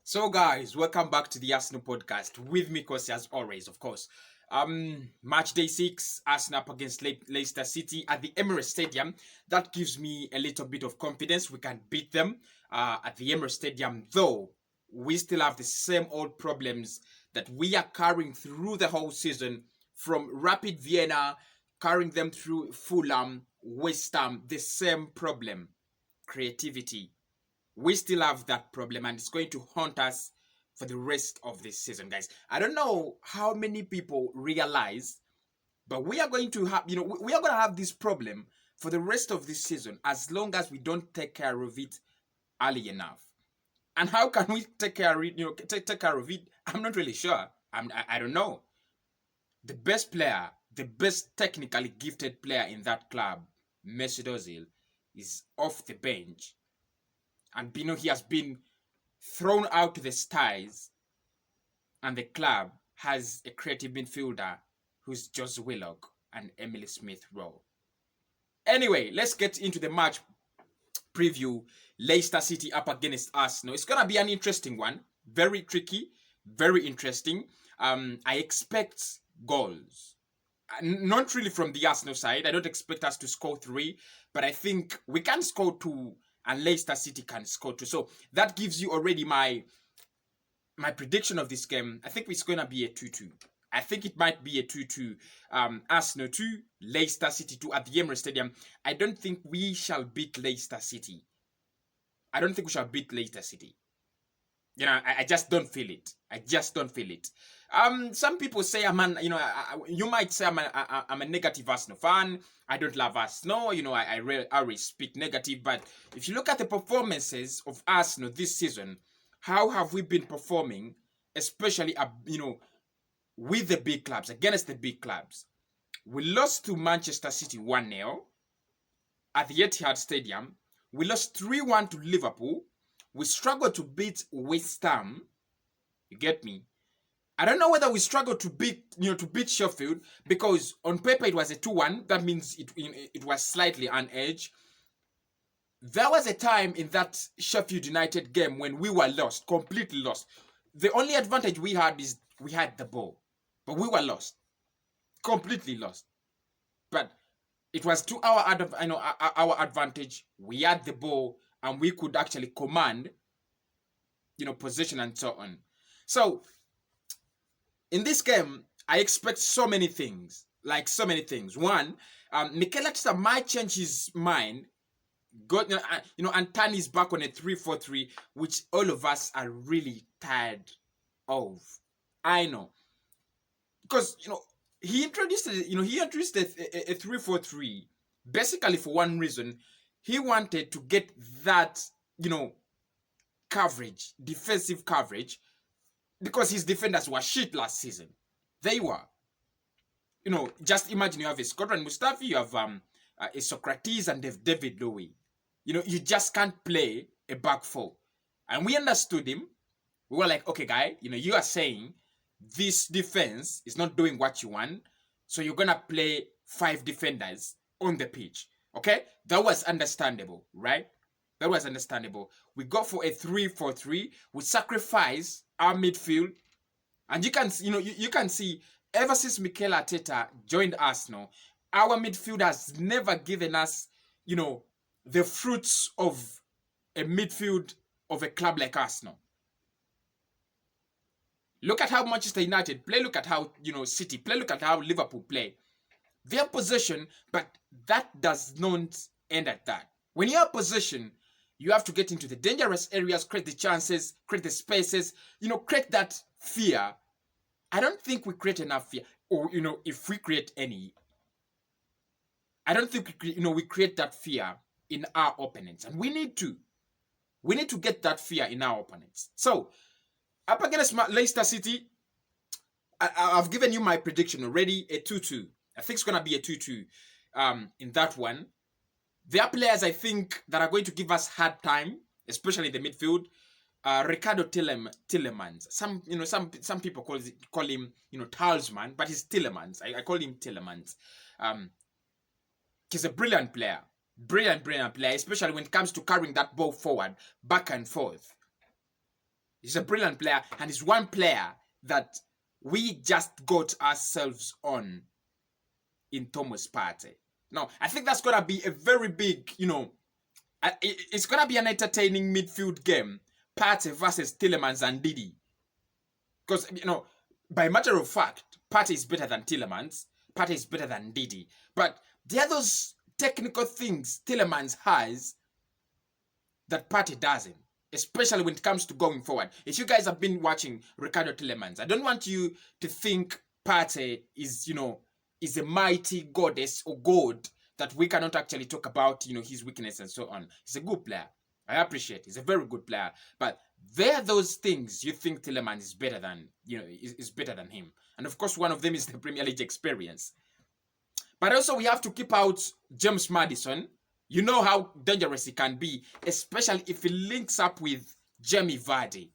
So, guys, welcome back to the Arsenal podcast with me, Kosi, as always, of course. Match day 6, Arsenal up against Leicester City at the Emirates Stadium. That gives me a little bit of confidence. We can beat them at the Emirates Stadium, though we still have the same old problems that we are carrying through the whole season from Rapid Vienna, carrying them through Fulham, West Ham, the same problem creativity. We still have that problem and it's going to haunt us for the rest of this season, guys. I don't know how many people realize, but we are going to have, we are going to have this problem for the rest of this season as long as we don't take care of it early enough. And how can we take care of it, take care of it? I'm not really sure. I don't know. The best player, the best technically gifted player in that club, Mesut Ozil, is off the bench. And he has been thrown out to the skies, and the club has a creative midfielder who's Josh Willock and Emily Smith Rowe. Anyway, let's get into the match preview. Leicester City up against Arsenal. It's gonna be an interesting one. Very tricky, very interesting. I expect goals. Not really from the Arsenal side. I don't expect us to score 3, but I think we can score 2 and Leicester City can score 2. So that gives you already my prediction of this game. I think it's going to be a 2-2. I think it might be a 2-2. Arsenal 2, Leicester City 2 at the Emirates Stadium. I don't think we shall beat Leicester City. I don't think we shall beat Leicester City. I just don't feel it. I just don't feel it. Some people say you might say I'm a negative Arsenal fan. I don't love Arsenal. I always speak negative. But if you look at the performances of Arsenal this season, how have we been performing, especially with the big clubs, against the big clubs? We lost to Manchester City 1-0 at the Etihad Stadium. We lost 3-1 to Liverpool. We struggled to beat West Ham. You get me? I don't know whether we struggled to beat Sheffield, because on paper it was a 2-1. That means it was slightly on edge. There was a time in that Sheffield United game when we were lost, completely lost. The only advantage we had is we had the ball, but we were lost, completely lost. But it was to our advantage. We had the ball and we could actually command, position and so on. So in this game, I expect so many things. One, Mikel Arteta might change his mind, and turn his back on a 3-4-3, which all of us are really tired of. I know, because he introduced a 3-4-3 basically for one reason. He wanted to get that coverage, defensive coverage, because his defenders were shit last season. They were. Just imagine you have a Scotland Mustafi, you have a Socrates, and David Lowe. You just can't play a back four. And we understood him. We were like, okay, guy, you are saying this defense is not doing what you want, so you're gonna play 5 defenders on the pitch. Okay? That was understandable, right? That was understandable. We go for a 3-4-3. We sacrifice our midfield. And you can see, ever since Mikel Arteta joined Arsenal, our midfield has never given us, the fruits of a midfield of a club like Arsenal. Look at how Manchester United play. Look at how, City play. Look at how Liverpool play. They have possession, but that does not end at that. When you have possession, you have to get into the dangerous areas, create the chances, create the spaces, create that fear. I don't think we create enough fear. Or, if we create any, I don't think we create that fear in our opponents. And we need to get that fear in our opponents. So, up against Leicester City, I've given you my prediction already, a 2-2. I think it's going to be a 2-2 in that one. There are players, I think, that are going to give us hard time, especially in the midfield. Ricardo Tillemans. Some people call him Talisman, but he's Tillemans. I call him Tillemans. He's a brilliant player. Brilliant player, especially when it comes to carrying that ball forward, back and forth. He's a brilliant player, and he's one player that we just got ourselves on in Thomas Partey. Now, I think that's gonna be a very big, it's gonna be an entertaining midfield game. Partey versus Tielemans and Didi. Because, by matter of fact, Partey is better than Tielemans. Partey is better than Didi. But there are those technical things Tielemans has that Partey doesn't. Especially when it comes to going forward. If you guys have been watching Ricardo Tielemans, I don't want you to think Partey is, is a mighty goddess or god that we cannot actually talk about, his weakness and so on. He's a good player. I appreciate. He's a very good player. But there are those things you think Tielemans is better than, is better than him. And of course, one of them is the Premier League experience. But also we have to keep out James Maddison. You know how dangerous he can be, especially if he links up with Jamie Vardy.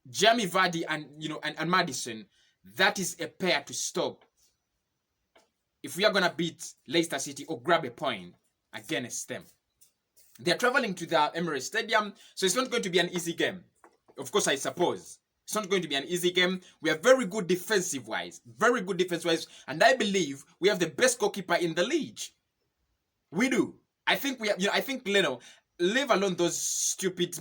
Jamie Vardy and Maddison, that is a pair to stop if we are going to beat Leicester City or grab a point against them. They're traveling to the Emirates Stadium, so it's not going to be an easy game. Of course, I suppose. It's not going to be an easy game. We are very good defensive-wise. Very good defensive-wise. And I believe we have the best goalkeeper in the league. We do. I think we have, I think Leno, leave alone those stupid,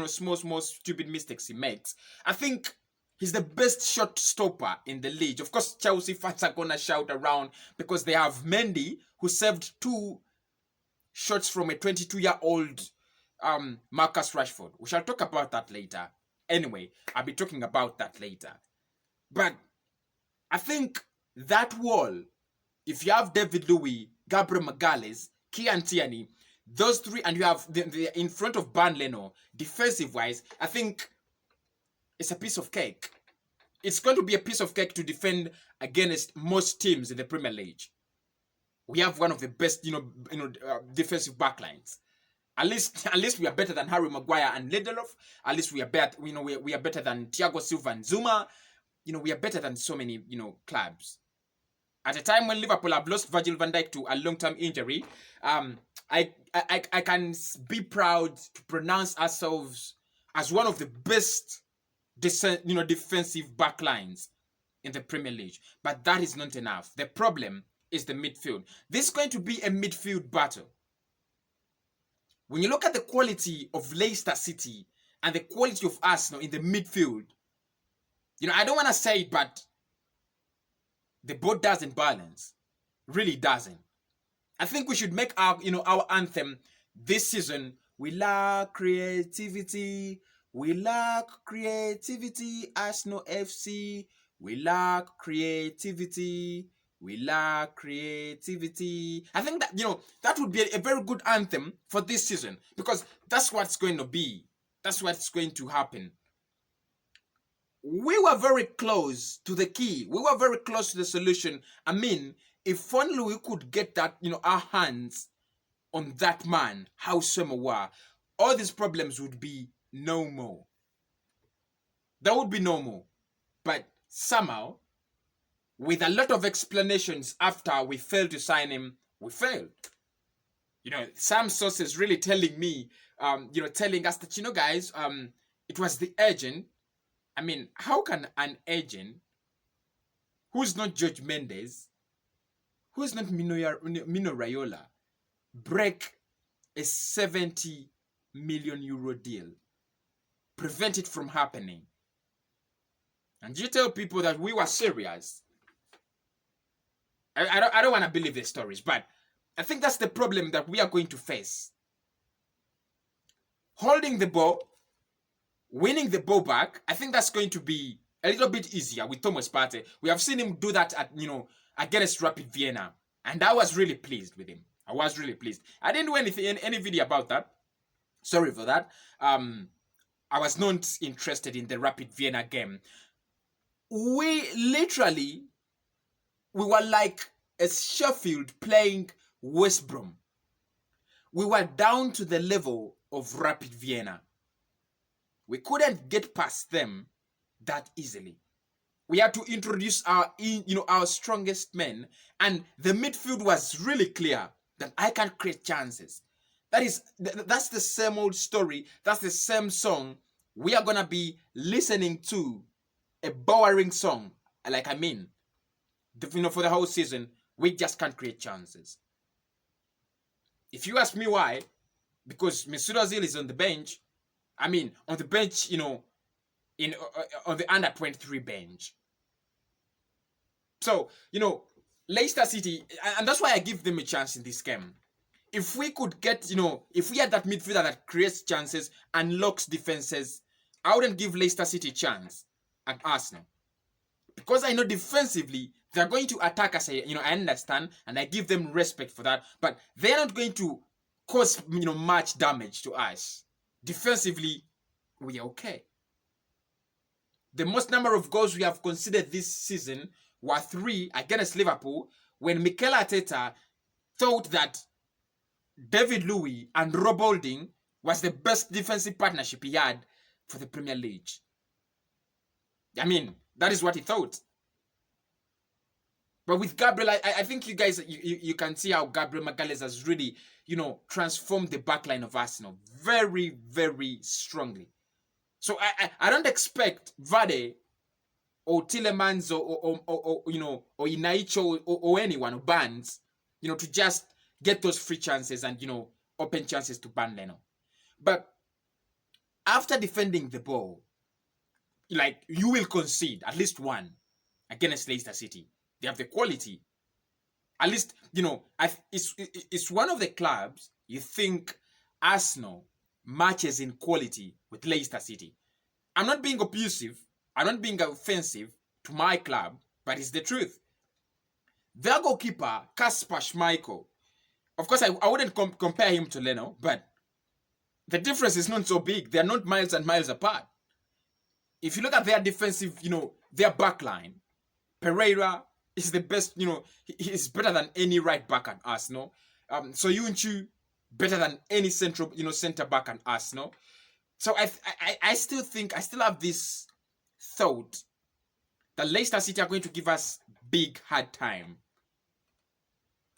small stupid mistakes he makes. I think he's the best shot stopper in the league. Of course, Chelsea fans are going to shout around because they have Mendy, who saved 2 shots from a 22-year-old Marcus Rashford. We shall talk about that later. Anyway, I'll be talking about that later. But I think that wall, if you have David Luiz, Gabriel Magalhaes, Kian Tierney, those 3, and you have the in front of Ban Leno, defensive-wise, I think it's a piece of cake. It's going to be a piece of cake to defend against most teams in the Premier League. We have one of the best, defensive backlines. At least we are better than Harry Maguire and Lindelof. At least we are better, we are better than Thiago Silva and Zuma. We are better than so many, clubs. At a time when Liverpool have lost Virgil van Dijk to a long-term injury, I can be proud to pronounce ourselves as one of the best, defensive backlines in the Premier League. But that is not enough. The problem is the midfield. This is going to be a midfield battle. When you look at the quality of Leicester City and the quality of Arsenal in the midfield, I don't want to say it, but the boat doesn't balance. Really doesn't. I think we should make our anthem this season. We lack creativity. We lack creativity. Arsenal FC. We lack creativity. We lack creativity. I think that, that would be a very good anthem for this season, because that's what's going to be. That's what's going to happen. We were very close to the key. We were very close to the solution. I mean, if only we could get that, our hands on that man, how Summer were, all these problems would be no more. There would be no more. But somehow, with a lot of explanations after we failed to sign him, we failed. Some sources really telling me, telling us that, guys, it was the agent. I mean, how can an agent who's not George Mendes, who's not Mino Raiola, break a 70 million euro deal? Prevent it from happening. And you tell people that we were serious. I don't want to believe the stories, but I think that's the problem that we are going to face. Holding the ball, winning the ball back, I think that's going to be a little bit easier with Thomas Partey. We have seen him do that at, against Rapid Vienna. And I was really pleased with him. I was really pleased. I didn't do any video about that. Sorry for that. I was not interested in the Rapid Vienna game. We were like a Sheffield playing West Brom. We were down to the level of Rapid Vienna. We couldn't get past them that easily. We had to introduce our strongest men, and the midfield was really clear that I can create chances. That's the same old story. That's the same song. We are gonna be listening to a boring song. Like I mean, for the whole season, we just can't create chances. If you ask me why, because Mesut Ozil is on the bench. I mean, on the bench, in on the under 23 bench. So Leicester City, and that's why I give them a chance in this game. If we could get, if we had that midfielder that creates chances, unlocks defenses, I wouldn't give Leicester City a chance at Arsenal. Because I know defensively, they're going to attack us, I understand, and I give them respect for that, but they're not going to cause, much damage to us. Defensively, we are okay. The most number of goals we have conceded this season were 3 against Liverpool, when Mikel Arteta thought that David Luiz and Rob Holding was the best defensive partnership he had for the Premier League. I mean, that is what he thought. But with Gabriel, I think you guys, you can see how Gabriel Magalhaes has really, transformed the backline of Arsenal very, very strongly. So I don't expect Vade or Tillemans or Inaicho or anyone, or Barnes, to just get those free chances and, open chances to ban Leno. But after defending the ball, like, you will concede at least one against Leicester City. They have the quality. At least, it's one of the clubs you think Arsenal matches in quality with Leicester City. I'm not being abusive. I'm not being offensive to my club, but it's the truth. Their goalkeeper, Kasper Schmeichel, of course, I wouldn't compare him to Leno, but the difference is not so big. They're not miles and miles apart. If you look at their defensive, their backline, Pereira is the best, he's better than any right back at Arsenal. So Yunchu, better than any central, center back at Arsenal. So I still have this thought that Leicester City are going to give us big hard time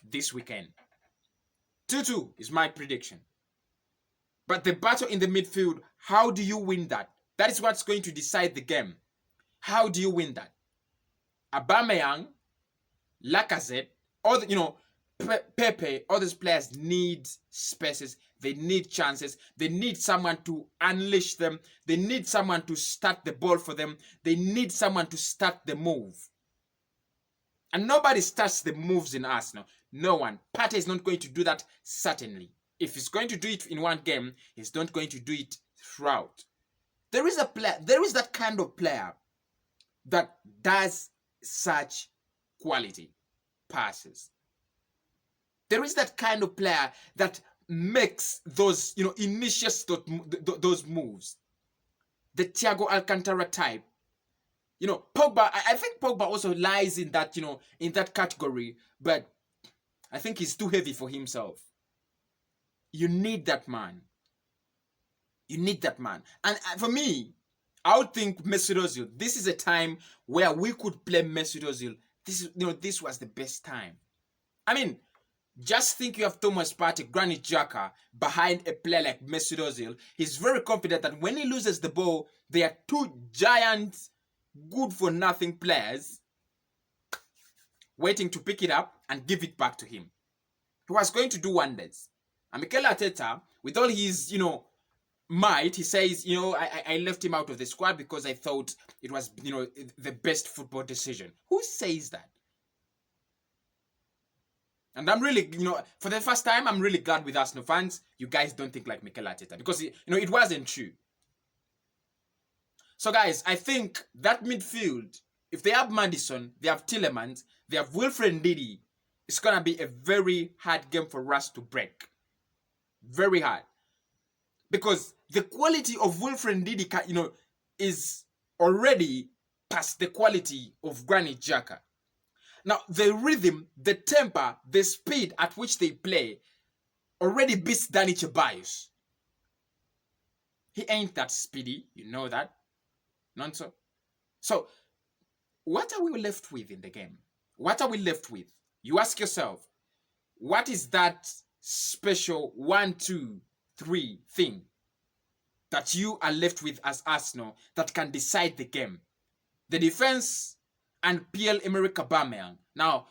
this weekend. 2-2 is my prediction. But the battle in the midfield, how do you win that? That is what's going to decide the game. How do you win that? Aubameyang, Lacazette, all the, Pepe, all these players need spaces. They need chances. They need someone to unleash them. They need someone to start the ball for them. They need someone to start the move. And nobody starts the moves in Arsenal. No one. Partey is not going to do that, certainly. If he's going to do it in one game, he's not going to do it throughout. There is that kind of player that does such quality passes. There is that kind of player that makes those, initiates those moves. The Thiago Alcantara type. Pogba, I think Pogba also lies in that, in that category, but I think he's too heavy for himself. You need that man. You need that man. And for me, I would think Mesut Ozil, this is a time where we could play Mesut Ozil. This was the best time. I mean, just think you have Thomas Partey, Granit Xhaka behind a player like Mesut Ozil. He's very confident that when he loses the ball, they are two giant, good-for-nothing players waiting to pick it up and give it back to him. He was going to do wonders. And Mikel Arteta, with all his, might, he says, I left him out of the squad because I thought it was, the best football decision. Who says that? And I'm really, for the first time, I'm really glad with Arsenal fans, you guys don't think like Mikel Arteta. Because, it wasn't true. So, guys, I think that midfield, if they have Maddison, they have Tillemans, they have Wilfred Ndidi, it's going to be a very hard game for us to break. Very hard. Because the quality of Wilfred Ndidi, is already past the quality of Granit Xhaka. Now, the rhythm, the temper, the speed at which they play already beats Dani Ceballos. He ain't that speedy, you know that. Not so. So, what are we left with in the game? What are we left with? You ask yourself, what is that special 1-2-3 thing that you are left with as Arsenal that can decide the game. The defense and Pierre-Emerick Aubameyang. Now,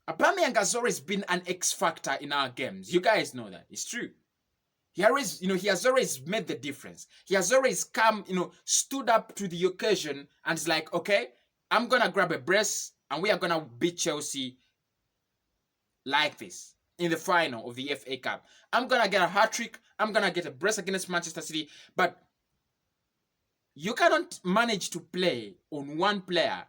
Aubameyang has always been an X factor in our games. You guys know that. It's true. He always, he has always made the difference. He has always come, stood up to the occasion and is like, okay, I'm going to grab a brace and we are going to beat Chelsea like this in the final of the FA Cup. I'm going to get a hat-trick. I'm going to get a brace against Manchester City. But you cannot manage to play on one player.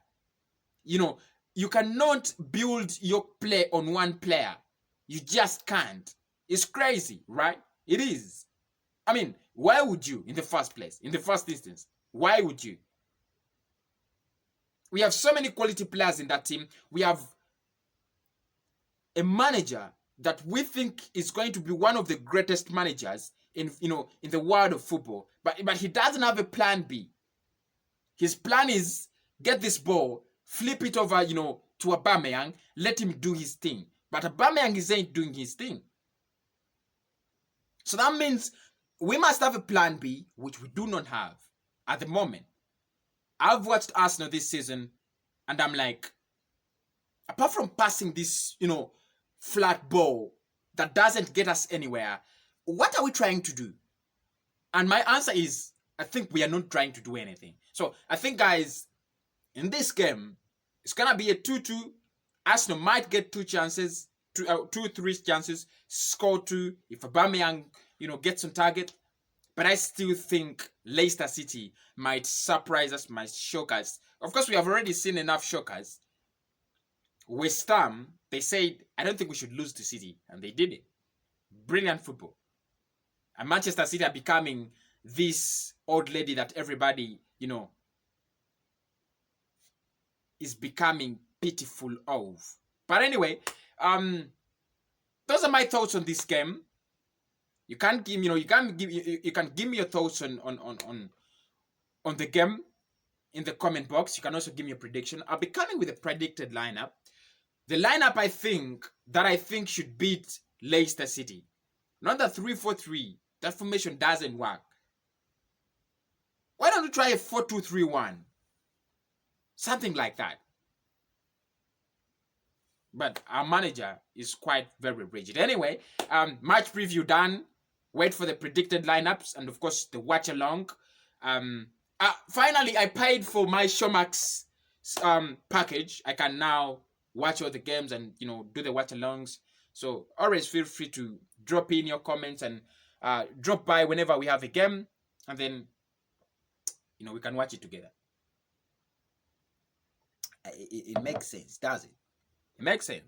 You cannot build your play on one player. You just can't. It's crazy, right? It is. I mean, why would you in the first place? In the first instance, why would you? We have so many quality players in that team. We have a manager that we think is going to be one of the greatest managers in the world of football. But he doesn't have a plan B. His plan is get this ball, flip it over, to Aubameyang, let him do his thing. But Aubameyang isn't doing his thing. So that means we must have a plan B, which we do not have at the moment. I've watched Arsenal this season, and I'm like, apart from passing this, flat ball that doesn't get us anywhere, what are we trying to do? And my answer is, I think we are not trying to do anything. So I think, guys, in this game, it's going to be a 2-2. Arsenal might get 3 chances, score 2 if Aubameyang, gets on target. But I still think Leicester City might surprise us, might shock us. Of course, we have already seen enough shockers. West Ham, they said, I don't think we should lose to City. And they did it. Brilliant football. And Manchester City are becoming this old lady that everybody, is becoming pitiful of. But anyway, those are my thoughts on this game. You can give me your thoughts on the game in the comment box. You can also give me a prediction. I'll be coming with a predicted lineup. The lineup I think should beat Leicester City. Not the 3-4-3. That formation doesn't work. Why don't we try a 4-2-3-1? Something like that. But our manager is quite very rigid. Anyway, match preview done. Wait for the predicted lineups and, of course, the watch along. Finally, I paid for my Showmax package. I can now watch all the games and, do the watch alongs. So always feel free to drop in your comments and drop by whenever we have a game. And then, we can watch it together. It makes sense, does it? It makes sense.